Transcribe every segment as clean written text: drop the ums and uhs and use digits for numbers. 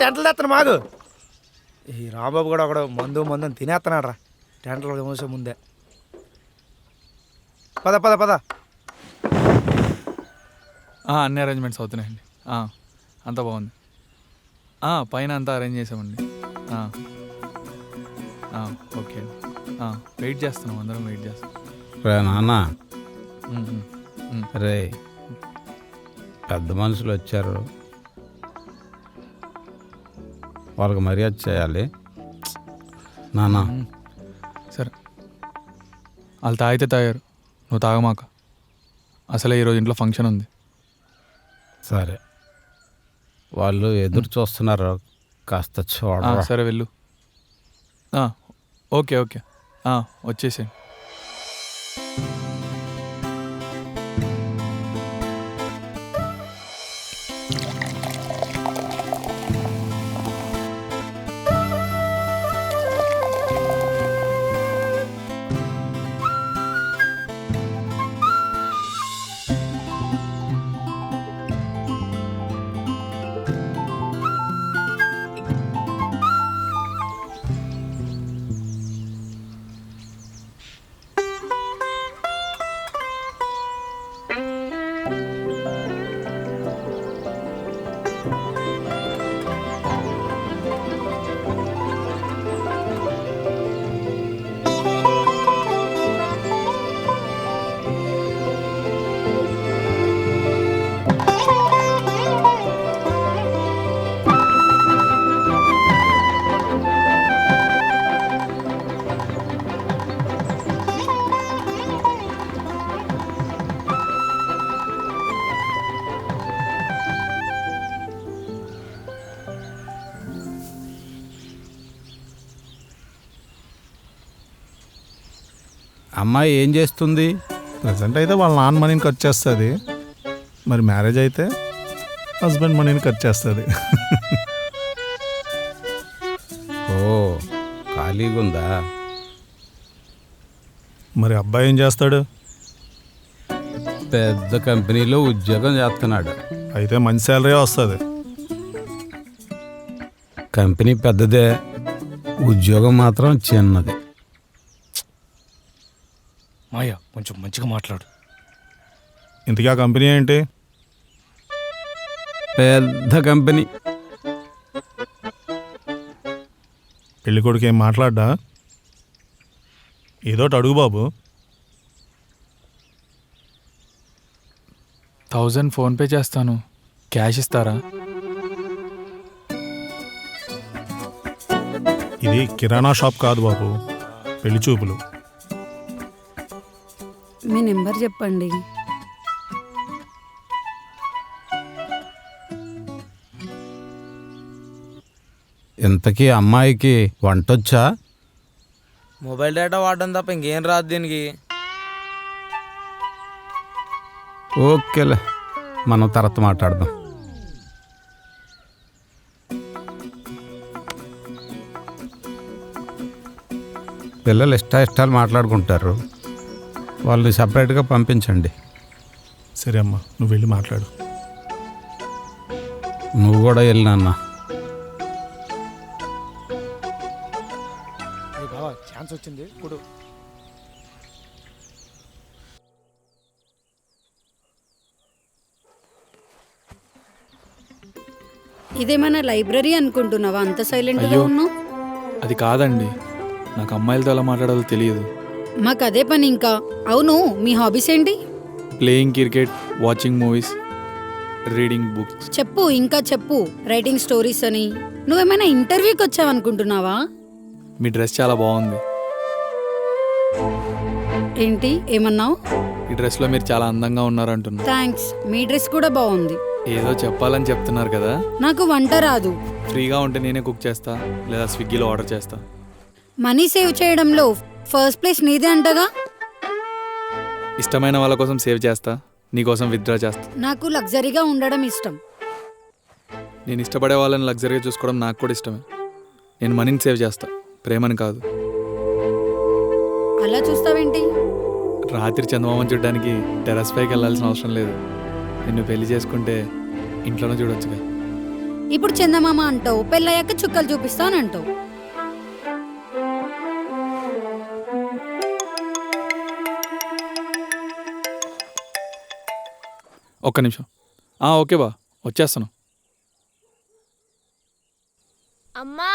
టెంట్లు తెస్తాను మాగు. ఈ రాంబాబు కూడా ఒకడు మందు తినేస్తున్నాడు రా టెంట్లు మూసే ముందే. పద పద పద. అన్ని అరేంజ్మెంట్స్ అవుతున్నాయండి. అంతా బాగుంది. పైన అంతా అరేంజ్ చేసామండి. ఓకే అండి. వెయిట్ చేస్తున్నాం, అందరం వెయిట్ చేస్తాం. రే నాన్న, ఉమ్, ఉమ్, ఉమ్. రే పెద్ద మనుషులు వచ్చారు, వాళ్ళకి మర్యాద చేయాలి నాన్న. సరే, వాళ్ళు తాగితే తాగారు, నువ్వు తాగమాక. అసలే ఈరోజు ఇంట్లో ఫంక్షన్ ఉంది. సరే, వాళ్ళు ఎదురు చూస్తున్నారు, కాస్త చూడ. సరే వెళ్ళు. ఓకే ఓకే, వచ్చేసేయండి. అమ్మాయి ఏం చేస్తుంది? ప్రజెంట్ అయితే వాళ్ళ నాన్న మనీని ఖర్చు చేస్తుంది, మరి మ్యారేజ్ అయితే హస్బెండ్ మనీని ఖర్చు చేస్తుంది. ఓ, ఖాళీగా ఉందా? మరి అబ్బాయి ఏం చేస్తాడు? పెద్ద కంపెనీలో ఉద్యోగం చేస్తున్నాడు. అయితే మంచి శాలరీ వస్తుంది. కంపెనీ పెద్దదే, ఉద్యోగం మాత్రం చిన్నది. మాయా కొంచెం మంచిగా మాట్లాడు. ఇంతకీ ఆ కంపెనీ ఏంటి? పెద్ద కంపెనీ. పెళ్లి కొడుకు ఏం మాట్లాడ్డా? ఏదోటి అడుగు బాబు. 1000 ఫోన్పే చేస్తాను, క్యాష్ ఇస్తారా? ఇది కిరాణా షాప్ కాదు బాబు, పెళ్లి చూపులు. మీ నెంబర్ చెప్పండి. ఇంతకీ అమ్మాయికి వంటొచ్చా? మొబైల్ డేటా వాడడం తప్ప ఇంకేం రాదు దీనికి. ఓకేలే, మనం తర్వాత మాట్లాడదాం. పిల్లలు ఇష్టాలు మాట్లాడుకుంటారు, వాళ్ళని సపరేట్గా పంపించండి. సరే అమ్మా, నువ్వు వెళ్ళి మాట్లాడు. నువ్వు కూడా వెళ్ళి నాన్న. బాబా ఛాన్స్ వచ్చింది ఇప్పుడు. ఇదేమైనా లైబ్రరీ అనుకుంటున్నావా? అంత సైలెంట్గా అయ్యో. ఉన్నావు. అది కాదండి, నాకు అమ్మాయిలతో ఎలా మాట్లాడాలో తెలియదు. మాకు అదే పని ఇంకా. అవును, మీ హాబీస్ ఏంటి? Playing cricket, watching movies, reading books. చెప్పు, ఇంకా చెప్పు. రైటింగ్ స్టోరీస్ అని. నువ్వేమైనా ఇంటర్వ్యూకి వచ్చావనుకుంటున్నావా? మీ డ్రెస్ చాలా బాగుంది. ఏంటి ఏమన్నావు? ఈ డ్రెస్లో మీరు చాలా అందంగా ఉన్నారంటున్నా. థ్యాంక్స్. మీ డ్రెస్ కూడా బాగుంది. ఏదో చెప్పాలని చెప్తున్నారు కదా. నాకు వంట రాదు. ఫ్రీగా ఉంటే నేనే కుక్ చేస్తా, లేదా స్విగ్గీలో ఆర్డర్ చేస్తా. మనీ సేవ్ చేయడంలో ఫస్ట్ ప్లేస్ నీదే అంటగా. ఇష్టమైన వాళ్ళ కోసం సేవ్ చేస్తా, నీకోసం విత్డ్రా చేస్తా. నాకు లగ్జరీగా ఉండడం ఇష్టం. నేను ఇష్టపడే వాళ్ళని లగ్జరీగా చూసుకోవడం నాకు కూడా ఇష్టమే. నేను మనీని సేవ్ చేస్తా, ప్రేమని కాదు. అలా చూస్తావేంటి? రాత్రి చందమామని చూడడానికి టెర్రస్ పైకి వెళ్ళాల్సిన అవసరం లేదు. నిన్ను పెళ్లి చేసుకుంటే ఇంట్లోనే చూడొచ్చుగా. ఇప్పుడు చందమామ అంటావు, పెళ్ళయ్యాక చుక్కలు చూపిస్తా అని అంటావు. ఒక్క నిమిషం. ఓకే బా, వచ్చేస్తాను. అమ్మా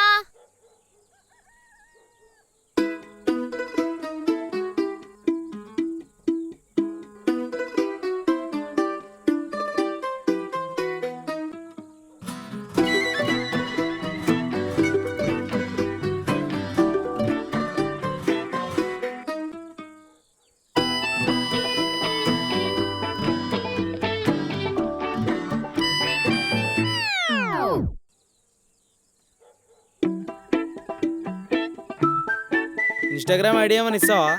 ఇన్స్టాగ్రామ్ ఐడి ఏమని ఇస్తావా?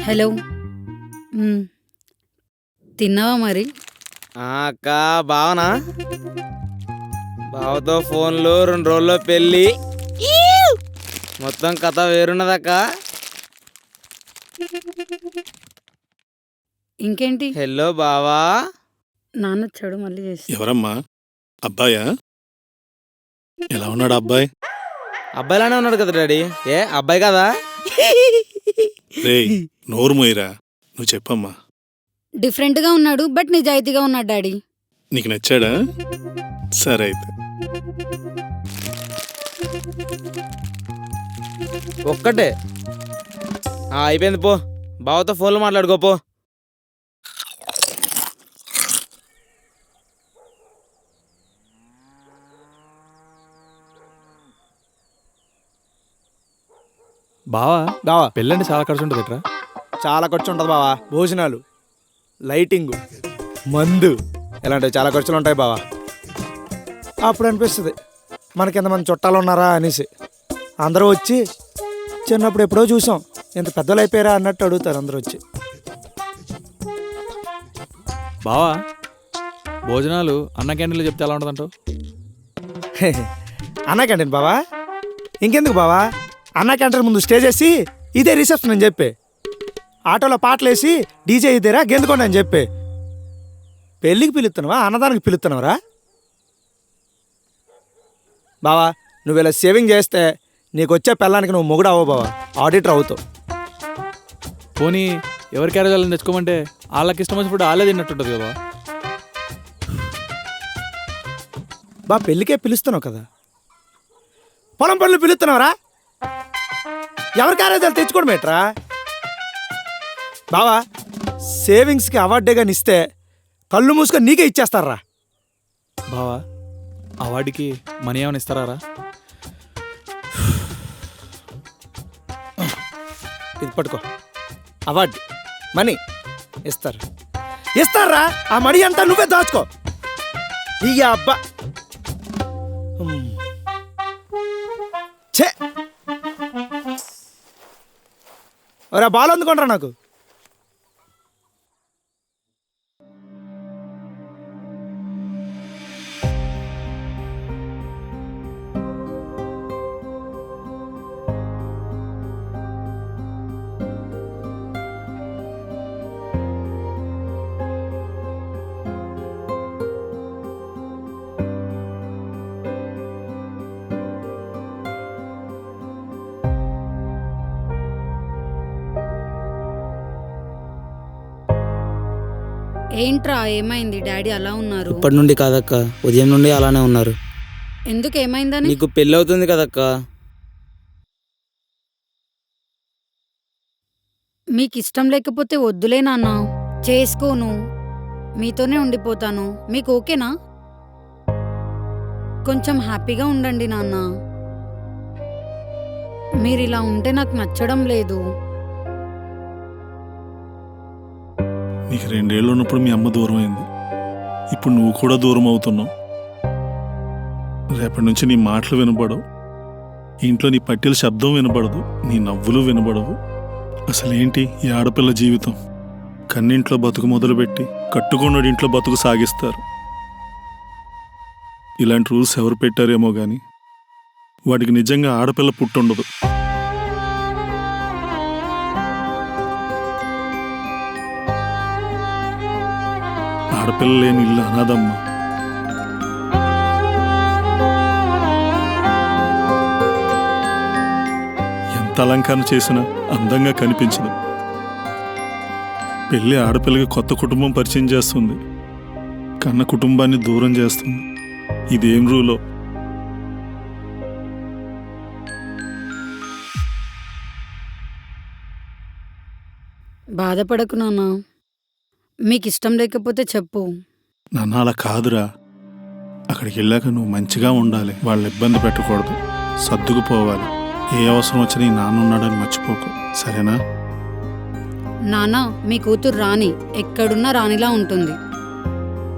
హలో. తిన్నావా మరి? అక్క బావనా? బావతో ఫోన్లు 2 రోజుల్లో పెళ్ళి, మొత్తం కథ వేరున్నదక్క. ఇంకేంటి? హలో బావా. నాన్న వచ్చాడు, మళ్ళీ చేసి. ఎవరమ్మా? అబ్బాయా? ఎలా ఉన్నాడు అబ్బాయి? అబ్బాయిలానే ఉన్నాడు కదా డాడీ. ఏ అబ్బాయి కదా? రేయ్ నోరు మొయ్యరా, నువ్వు చెప్పమ్మా. డిఫరెంట్ గా ఉన్నాడు, బట్ నిజాయితీగా ఉన్నాడు డాడీ. నీకు నచ్చాడా? సరే అయితే. ఒక్కటే అయిపోయింది, పో బావతో ఫోన్లో మాట్లాడుకోపో. బావా బావా పెళ్ళంటే చాలా ఖర్చు ఉంటుంది ఎట్రా? చాలా ఖర్చు ఉంటుంది బావా. భోజనాలు, లైటింగ్, మందు ఇలాంటివి చాలా ఖర్చులు ఉంటాయి బావా. అప్పుడు అనిపిస్తుంది మనకి ఎంతమంది చుట్టాలు ఉన్నారా అనేసి. అందరూ వచ్చి చిన్నప్పుడు ఎప్పుడో చూసాం, ఇంత పెద్దలు అయిపోయారా అన్నట్టు అడుగుతారు అందరూ వచ్చి. బావా భోజనాలు అన్న క్యాంటీన్లో చెప్తే ఎలా ఉంటుందంటావు? అన్నా క్యాంటీన్ బావా? ఇంకెందుకు బావా, అన్నా క్యాంటీన్ ముందు స్టేజ్ వేసి ఇదే రిసెప్షన్ అని చెప్పి, ఆటోలో పాటలు వేసి డీజే ఇదేరా గెందుకోండి అని చెప్పి. పెళ్ళికి పిలుస్తున్నావా, అన్నదానికి పిలుస్తున్నావురా బావా? నువ్వు ఇలా సేవింగ్ చేస్తే నీకు వచ్చే పెళ్ళానికి నువ్వు మొగుడు అవ్వవు బావా, ఆడిటర్ అవుతావు. పోనీ ఎవరి క్యారేజాలను తెచ్చుకోమంటే వాళ్ళకి ఇష్టం వచ్చినప్పుడు వాళ్ళే తిన్నట్టుంటుంది కదా. బా పెళ్ళికే పిలుస్తున్నావు కదా, పొలం పనులు పిలుస్తున్నావురా? ఎవరి క్యారేజాలు తెచ్చుకోవడం ఏట్రా బావా? సేవింగ్స్కి అవార్డే కానీ ఇస్తే కళ్ళు మూసుకొని నీకే ఇచ్చేస్తారా బావా? అవార్డుకి మనీ ఏమైనా ఇస్తారా? ఇది పట్టుకో, అవార్డు మనీ ఇస్తారా? ఆ మనీ అంతా నువ్వే దాచుకో. ఇక అబ్బా ఛే, ఒరే బాల్ అందుకుంటారా నాకు. ఏంట్రా ఏమైంది? డాడీ అలా ఉన్నారు. ఇప్పటి నుండి కాదక్క, ఉదయం నుండి అలానే ఉన్నారు. ఎందుకు ఏమైందని? నీకు పెళ్ళి అవుతుంది కదక్క. మీకు ఇష్టం లేకపోతే వద్దులే నాన్న, చేసుకోను, మీతోనే ఉండిపోతాను. మీకు ఓకేనా? కొంచెం హ్యాపీగా ఉండండి నాన్న. మీరు ఇలా ఉంటే నాకు నచ్చడం లేదు. నీకు 2 ఏళ్ళు ఉన్నప్పుడు మీ అమ్మ దూరం అయింది. ఇప్పుడు నువ్వు కూడా దూరం అవుతున్నావు. రేపటి నుంచి నీ మాటలు వినబడవు, ఇంట్లో నీ పట్టీల శబ్దం వినబడదు, నీ నవ్వులు వినబడవు. అసలేంటి ఈ ఆడపిల్ల జీవితం? కన్నింట్లో బతుకు మొదలుపెట్టి కట్టుకున్నోడి ఇంట్లో బతుకు సాగిస్తారు. ఇలాంటి రూల్స్ ఎవరు పెట్టారేమో కానీ వాడికి నిజంగా ఆడపిల్ల పుట్టుండదు. ఆడపిల్ల లేని ఇల్లు అనాథమ్మ. ఎంత అలంకరణ చేసినా అందంగా కనిపించదు. పెళ్ళి ఆడపిల్లకి కొత్త కుటుంబం పరిచయం చేస్తుంది, కన్న కుటుంబాన్ని దూరం చేస్తుంది. ఇదేం రూలో? బాధపడకు నాన్న, మీకు ఇష్టం లేకపోతే చెప్పు. నాన్న అలా కాదురా. అక్కడికి వెళ్ళాక నువ్వు మంచిగా ఉండాలి, వాళ్ళని ఇబ్బంది పెట్టకూడదు, సర్దుకుపోవాలి. ఏ అవసరం వచ్చినా నీ నాన్న ఉన్నాడని మర్చిపోకు, సరేనా? నాన్న, మీ కూతురు రాణి ఎక్కడున్నా రాణిలా ఉంటుంది.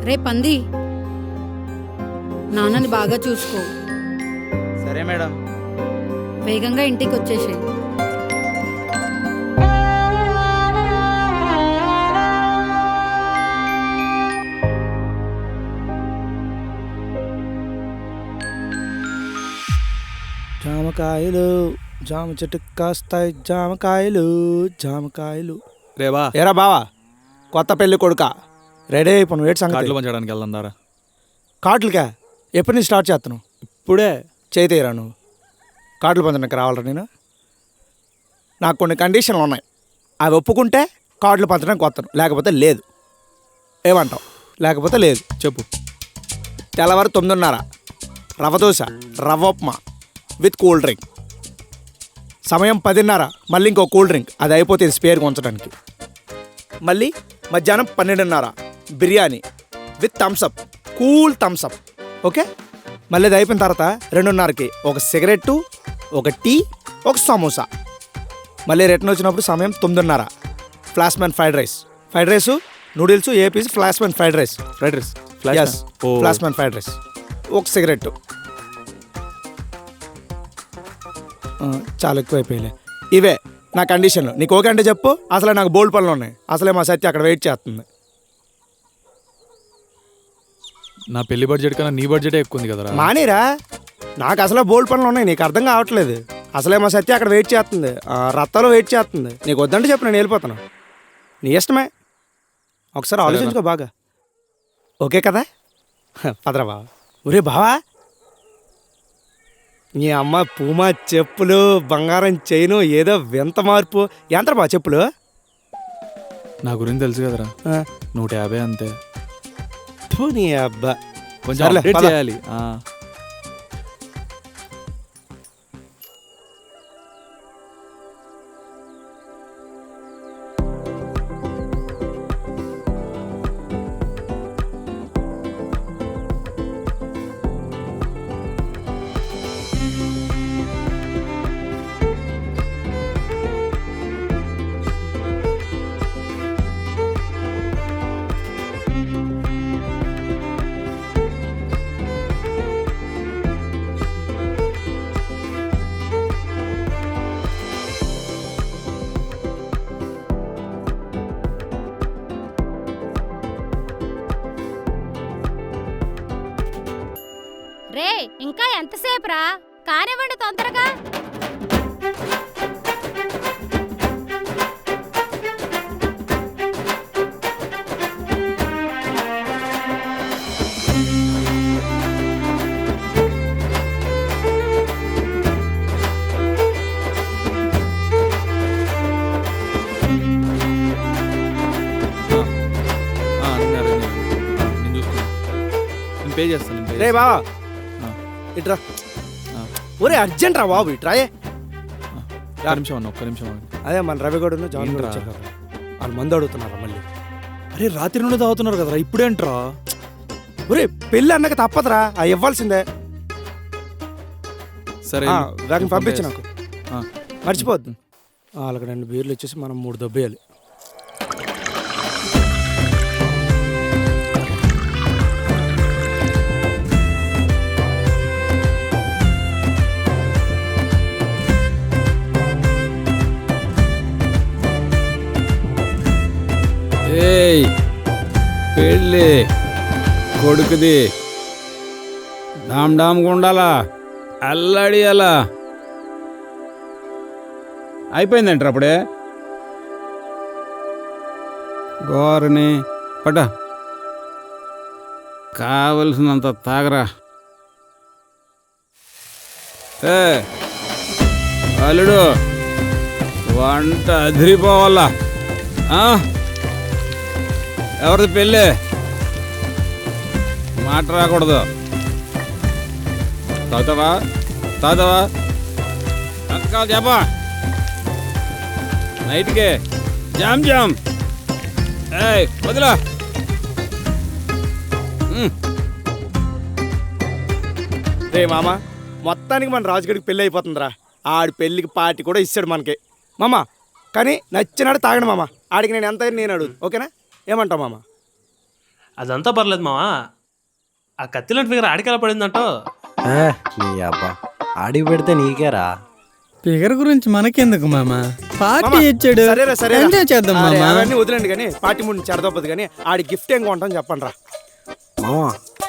రేపంది నాన్నని బాగా చూసుకో. సరే మేడం. వేగంగా ఇంటికి వచ్చేసేయ్. జామకాయలు జామ చెట్టు కాస్తాయి, జామకాయలు జామకాయలు. రేవా ఏరా బావా, కొత్త పెళ్లి కొడుక రెడీ అయిపోను. వేటి కాట్లు సంగతి? పంచడానికి వెళ్దాం దారా. కాట్లకా? ఎప్పుడు నేను స్టార్ట్ చేస్తాను? ఇప్పుడే. చేతేరా నువ్వు. కాట్లు పంచడానికి రావాలరా నేను? నాకు కొన్ని కండిషన్లు ఉన్నాయి, అవి ఒప్పుకుంటే కాట్లు పంచడానికి వస్తాను, లేకపోతే లేదు. ఏమంటావు? లేకపోతే లేదు. చెప్పు. తెల్లవారు 9:30 రవ్వ దోశ, రవ్వ ఉప్మా విత్ కూల్ డ్రింక్. సమయం 10:30 మళ్ళీ ఇంకో కూల్ డ్రింక్, అది అయిపోతే ఇది స్పేర్గా ఉంచడానికి. మళ్ళీ మధ్యాహ్నం 12:30 biryani with Thums Up, cool Thums Up. Okay. మళ్ళీ ఇది అయిపోయిన తర్వాత 2:30కి ఒక సిగరెట్టు, ఒక టీ, ఒక సమోసా. మళ్ళీ రిటర్న్ వచ్చినప్పుడు సమయం 9:30 Flashman fried rice, noodles, a piece Flashman fried rice. Yes, Flashman fried rice, ఒక సిగరెట్టు. చాలా ఎక్కువ అయిపోయిలే. ఇవే నా కండిషన్లు. నీకు ఓకే అంటే చెప్పు. అసలే నాకు బోల్డ్ పనులు ఉన్నాయి. అసలే మా సత్య అక్కడ వెయిట్ చేస్తుంది. నా పెళ్లి బడ్జెట్ కన్నా నీ బడ్జెటే ఎక్కువ ఉంది కదరా. మానేరా, నాకు అసలే బోల్డ్ పనులు ఉన్నాయి, నీకు అర్థం కావట్లేదు. అసలే మా సత్య అక్కడ వెయిట్ చేస్తుంది, రత్తాలో వెయిట్ చేస్తుంది. నీకు వద్దంటే చెప్పు, నేను వెళ్ళిపోతాను. నీ ఇష్టమే, ఒకసారి ఆలోచించుకో బాగా. ఓకే కదా? పదరా బావా. ఒరే బావా, నీ అమ్మ పూమా చెప్పులు, బంగారం చైను, ఏదో వింత మార్పు. ఎంత బా చెప్పులు? నా గురించి తెలుసు కదరా, 150 అంతే. నీ అబ్బా, కొంచెం సర్లే, update పద. చేయాలి. రే, ఇంకా ఎంతసేపు రా? కానివ్వండి తొందరగా. పే చేస్తాను నేను pay రే బావా ఆ. ఇట్రా ఆ. ఒరే అర్జెంట్ రా బాబు ఇట్రాయే ఒక్క నిమిషం అన్న, ఒక్క నిమిషం ఆగు. అదే మన రవిగౌడును జాన్ కూడా ఏంట్రా? వచ్చారు కదా వాళ్ళు మందు అడుగుతున్నారా మళ్ళీ అరే రాత్రి నుండి తాగుతున్నారు కదరా ఇప్పుడేంట్రా? ఒరే పెళ్ళి అన్నాక తప్పదురా ఆ ఇవ్వాల్సిందే సరే వాటిని పంపించు నాకు ఆ. మర్చిపోద్దు వాళ్ళకి 2 బీర్లు ఇచ్చేసి మనం 3 దొబ్బేయాలి. ఏయ్ పెళ్ళి కొడుకుది డామ్ డామ్ గుండాలా అల్లాడి అలా అయిపోయిందంటారు అప్పుడే గోరని పట కావలసినంత తాగరా. ఏ అల్లుడు వంట అదిరిపోవాలా. ఎవరిది పెళ్ళి మాట రాకూడదు. తాగుతావా తాగుతావా కాదు చెప్పా నైట్కి జామ్ జామ్. ఏయ్ వదిలా. రే మామ మొత్తానికి మన రాజుగడికి పెళ్ళి అయిపోతుందిరా. ఆడి పెళ్ళికి పార్టీ కూడా ఇస్తాడు మనకి మామ. కానీ నచ్చినాడు తాగడు మామ. ఆడికి నేను ఎంత నేను అడుగు ఓకేనా? ఏమంటావు మామ? అదంతా పర్లేదు మావా. ఆ కత్తిలాంటి ఫిగర్ ఆడికెలా పడిందంటో. నీ అబ్బా ఆడికి పెడితే నీకేరా. ఫిగర్ గురించి మనకెందుకు మామ, పార్టీ ఇచ్చాడు సరేరా సరే ఎంజాయ్ చేద్దాం మామ. అవన్నీ వదిలేండి కానీ పార్టీ ముందు చెడదొప్పదు కానీ ఆడి గిఫ్ట్ ఏం కొంటాం చెప్పండి రా. మామ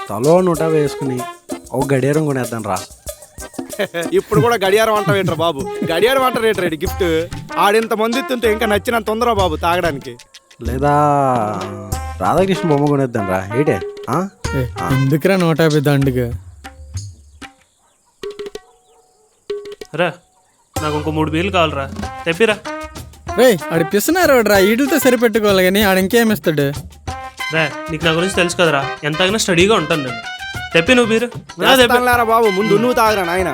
తలో 100 వేసుకుని ఒక గడియారం కొనేద్దాం రా. ఇప్పుడు కూడా గడియారం అంటావు ఏంట్రా బాబు? గడియారం అంటారు ఏంట్రా గిఫ్ట్? ఆడింత మంది ఇస్తుంటే ఇంకా నచ్చినంత తొందర బాబు తాగడానికి. లేదా రాధాకృష్ణ బొమ్మ కొనేద్దాం రా. ఏంటే ఎందుకురా 150 దండుగా? రా నాకు ఇంకో 3 బీర్లు కావాలరా, తెప్పిరా. రే ఆడి పిస్తున్నారు రా, వీటితో సరిపెట్టుకోవాలి కానీ ఆడు ఇంకేమిస్తాడు? రా నీకు నా గురించి తెలుసు కదరా, ఎంత అయినా స్టడీగా ఉంటాను నేను. తెప్పి నువ్వు బీరు. చేస్తానులేరా బాబు, ముందు నువ్వు తాగరా నాయన.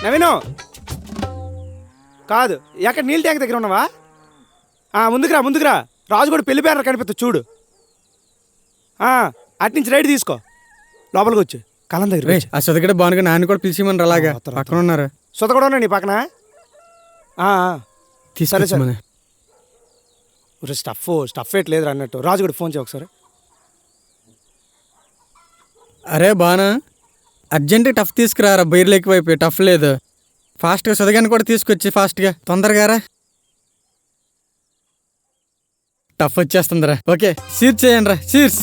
నవీను కాదు ఎక్కడ నీళ్ళ ట్యాంక్ దగ్గర ఉన్నావా? ముందుకురా ముందుకురా. రాజు కూడా పెళ్లి పేరు కనిపిస్తుంది చూడు. అట్నుంచి రైట్ తీసుకో లోపలికి వచ్చి కలం దగ్గర. ఆ సొదగడ బాగుంగా నాన్న కూడా పిలిచిమని అలాగా పక్కన ఉన్నారు. సొత కూడా ఉన్నా నీ పక్కన. తీసుకొచ్చామని స్టఫ్ ఎట్లేదు అన్నట్టు. రాజు కూడా ఫోన్ చేయ ఒకసారి. అరే బానా అర్జెంట్గా టఫ్ తీసుకురారా, బైర్లు ఎక్కువైపోయి టఫ్ లేదు. ఫాస్ట్గా సొదగాన్ని కూడా తీసుకొచ్చి ఫాస్ట్గా తొందరగా రా. టఫ్ వచ్చేస్తుందిరా. ఓకే సీర్స్ చేయండి రా, సీర్స్.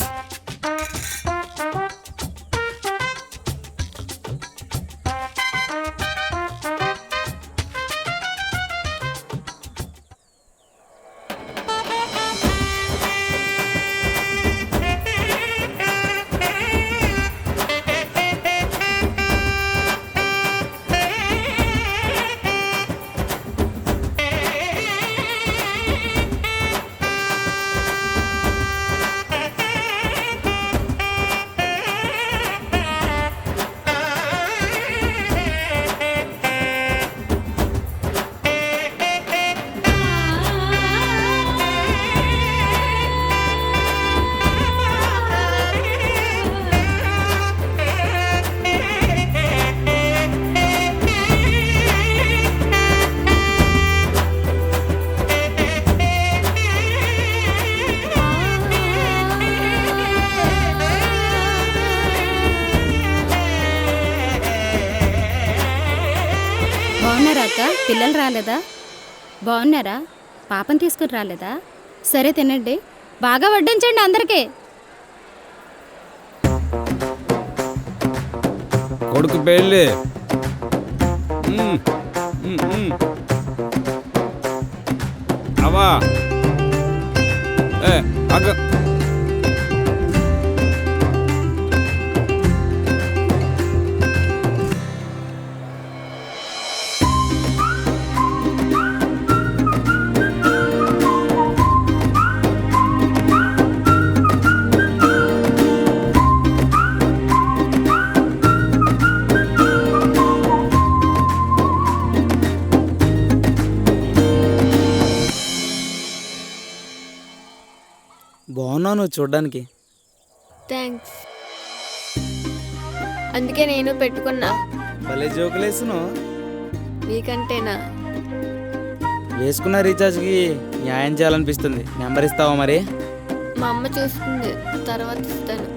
బాగున్నారా అక్క? పిల్లలు రాలేదా? బాగున్నారా? పాపని తీసుకుని రాలేదా? సరే తినండి, బాగా వడ్డించండి అందరికీ. కొడుకు పెళ్ళి అవా అక్క నువ్వు చూడ్డానికి. థ్యాంక్స్. అందుకే నేను పెట్టుకున్నా. భలే జోకులేసును. నీకంటేనా? వేసుకున్న రీఛార్జ్కి న్యాయం చేయాలనిపిస్తుంది. నెంబర్ ఇస్తావా మరి? మా అమ్మ చూస్తుంది, తర్వాత ఇస్తాను.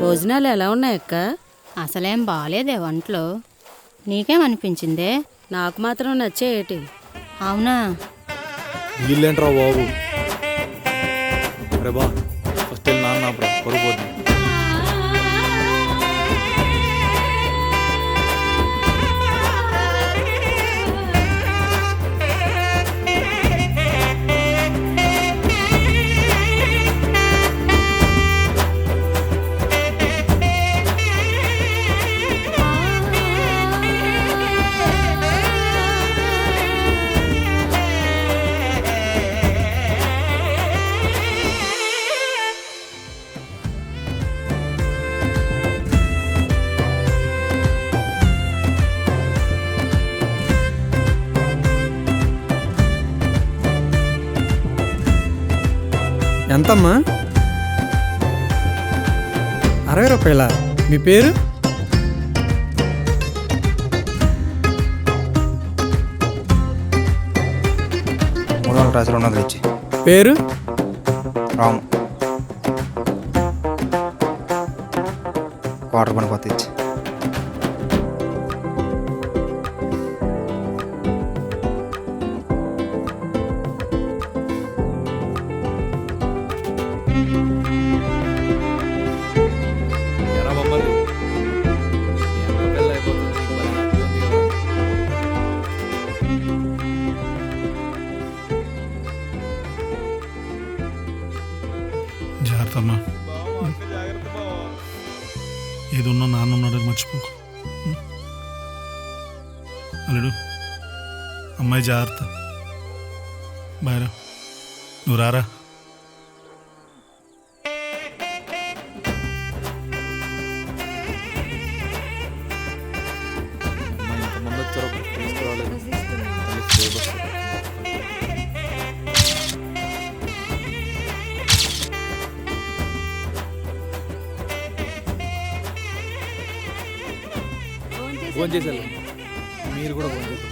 భోజనాలు ఎలా ఉన్నాయక్క? అసలేం బాగాలేదే వంటలో. నీకేమనిపించిందే? నాకు మాత్రం నచ్చేటి. అవునా? వీళ్ళేంట్రా బాబు. అరే బా ఫస్ట్ వెళ్ళి నాన్న పొరపోద్ది. ఎంతమ్మా? 60 రూపాయలా? మీ పేరు? పేరు? రాము. క్వార్టర్ పని పోతే ఇచ్చి. జాగ్రత్త అమ్మా. ఏదున్నా నాన్న ఉన్నాడని మర్చిపోకు. అల్లుడు అమ్మాయి జాగ్రత్త. బాయ్రా. నువ్వు రారా. ఫోన్ చేశారు. మీరు కూడా ఫోన్ చేశారు.